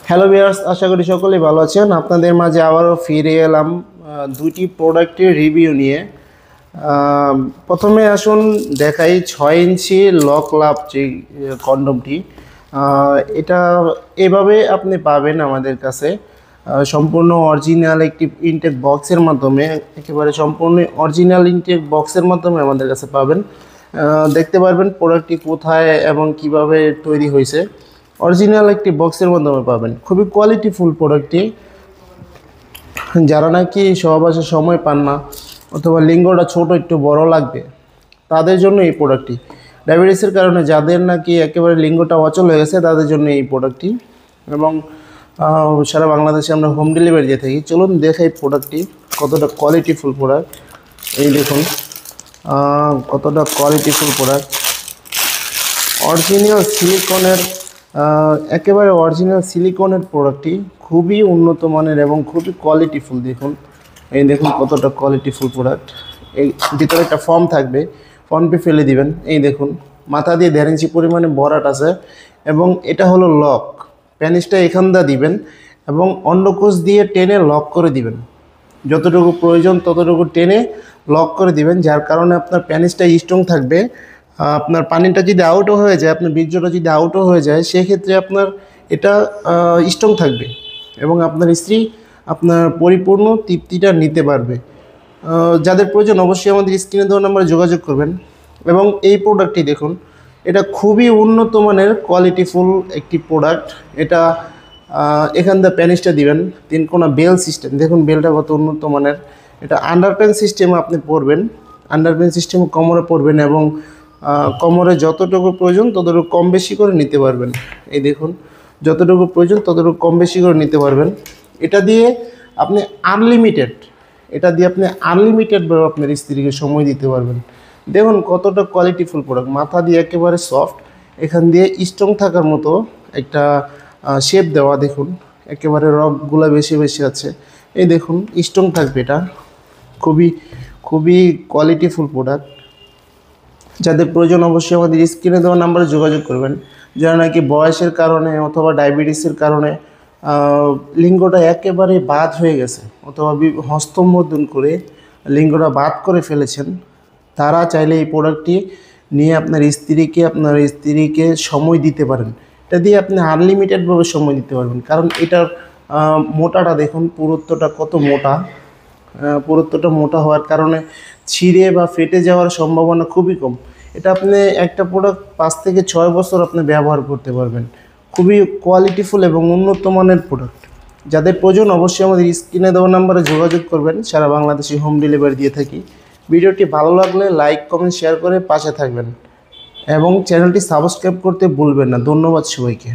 Hello viewers, আশা করি সকলেই ভালো আছেন। আপনাদের মাঝে আবারও ফিরে এলাম দুইটি প্রোডাক্টের রিভিউ নিয়ে। প্রথমে আসুন দেখাই 6 ইঞ্চি লক লাভ যে কন্ডমটি। এটা এভাবে আপনি পাবেন আমাদের কাছে সম্পূর্ণ অরিজিনাল একটি ইনটেক বক্সের মাধ্যমে, একেবারে সম্পূর্ণ অরিজিনাল ইনটেক বক্সের মাধ্যমে আমাদের কাছে পাবেন। দেখতে পারবেন প্রোডাক্টটি কোথায় এবং কিভাবে তৈরি হয়েছে। অরিজিনাল একটি বক্সের মাধ্যমে পাবেন। খুবই কোয়ালিটিফুল প্রোডাক্টটি। যারা নাকি সহবাসে সময় পান না অথবা লিঙ্গটা ছোট একটু বড় লাগবে, তাদের জন্য এই প্রোডাক্টটি। ডায়াবেটিসের কারণে যাদের নাকি একেবারে লিঙ্গটা অচল হয়ে গেছে, তাদের জন্য এই প্রোডাক্টটি। এবং সারা বাংলাদেশে আমরা হোম ডেলিভারি দিয়ে থাকি। চলুন দেখাই প্রোডাক্টটি কতটা কোয়ালিটিফুল প্রোডাক্ট। এই দেখুন কতটা কোয়ালিটিফুল প্রোডাক্ট। অরিজিনাল সিলিকনের একেবারে অরিজিনাল সিলিকনের প্রোডাক্টটি খুবই উন্নত মানের এবং খুবই কোয়ালিটিফুল। দেখুন, এই দেখুন কতটা কোয়ালিটিফুল প্রোডাক্ট। এই ভিতরে একটা ফর্ম থাকবে, ফর্মটি ফেলে দিবেন। এই দেখুন মাথা দিয়ে 1.5 ইঞ্চি পরিমাণে ভরাট আছে এবং এটা হলো লক। প্যানিসটা এখান দিয়ে দিবেন এবং অন্ডকোষ দিয়ে টেনে লক করে দিবেন। যতটুকু প্রয়োজন ততটুকু টেনে লক করে দিবেন, যার কারণে আপনার প্যানিসটা স্ট্রং থাকবে। আপনার পানিটা যদি আউটও হয়ে যায়, আপনার বীর্যটা যদি আউটও হয়ে যায়, সেক্ষেত্রে আপনার এটা স্ট্রং থাকবে এবং আপনার স্ত্রী আপনার পরিপূর্ণ তৃপ্তিটা নিতে পারবে। যাদের প্রয়োজন অবশ্যই আমাদের স্ক্রিনে দেওয়া নাম্বারে যোগাযোগ করবেন। এবং এই প্রোডাক্টটি দেখুন, এটা খুবই উন্নত মানের কোয়ালিটিফুল একটি প্রোডাক্ট। এটা এখান দিয়ে প্যানিসটা দিবেন, 3 কোণা বেল সিস্টেম। দেখুন বেলটা কত উন্নত মানের। এটা আন্ডারপ্যান সিস্টেমে আপনি পরবেন, আন্ডারপ্যান সিস্টেমে কোমরে পরবেন এবং কোমরে যতটুকু প্রয়োজন ততটুকু কম বেশি করে নিতে পারবেন। এই দেখুন যতটুকু প্রয়োজন ততটুকু কম বেশি করে নিতে পারবেন। এটা দিয়ে আপনি আনলিমিটেডভাবে আপনার স্ত্রীকে সময় দিতে পারবেন। দেখুন কতটা কোয়ালিটিফুল প্রোডাক্ট। মাথা দিয়ে একেবারে সফট, এখান দিয়ে স্ট্রং থাকার মতো একটা শেপ দেওয়া। দেখুন একেবারে রকগুলো বেশি বেশি আছে। এই দেখুন স্ট্রং থাকবে। এটা খুবই খুবই কোয়ালিটিফুল প্রোডাক্ট। যাদের প্রয়োজন অবশ্যই আমাদের স্ক্রিনে দেওয়া নাম্বারে যোগাযোগ করবেন। যারা নাকি বয়সের কারণে অথবা ডায়াবেটিসের কারণে লিঙ্গটা একেবারে বাদ হয়ে গেছে অথবা হস্তমৈথুন করে লিঙ্গটা বাদ করে ফেলেছেন, তারা চাইলে এই প্রোডাক্টটি নিয়ে আপনার স্ত্রীকে সময় দিতে পারেন। এটা দিয়ে আপনি আনলিমিটেডভাবে সময় দিতে পারবেন। কারণ এটার মোটাটা দেখুন, পুরুত্বটা কত মোটা। পুরুত্বটা মোটা হওয়ার কারণে ছিঁড়ে বা ফেটে যাওয়ার সম্ভাবনা খুবই কম। এটা আপনি একটা প্রোডাক্ট 5 থেকে 6 বছর আপনি ব্যবহার করতে পারবেন। খুবই কোয়ালিটিফুল এবং উন্নত মানের প্রোডাক্ট। যাদের প্রয়োজন অবশ্যই আমাদের স্ক্রিনে দেওয়া নাম্বারে যোগাযোগ করবেন। সারা বাংলাদেশে হোম ডেলিভারি দিয়ে থাকি। ভিডিওটি ভালো লাগলে লাইক কমেন্ট শেয়ার করে পাশে থাকবেন এবং চ্যানেলটি সাবস্ক্রাইব করতে ভুলবেন না। ধন্যবাদ সবাইকে।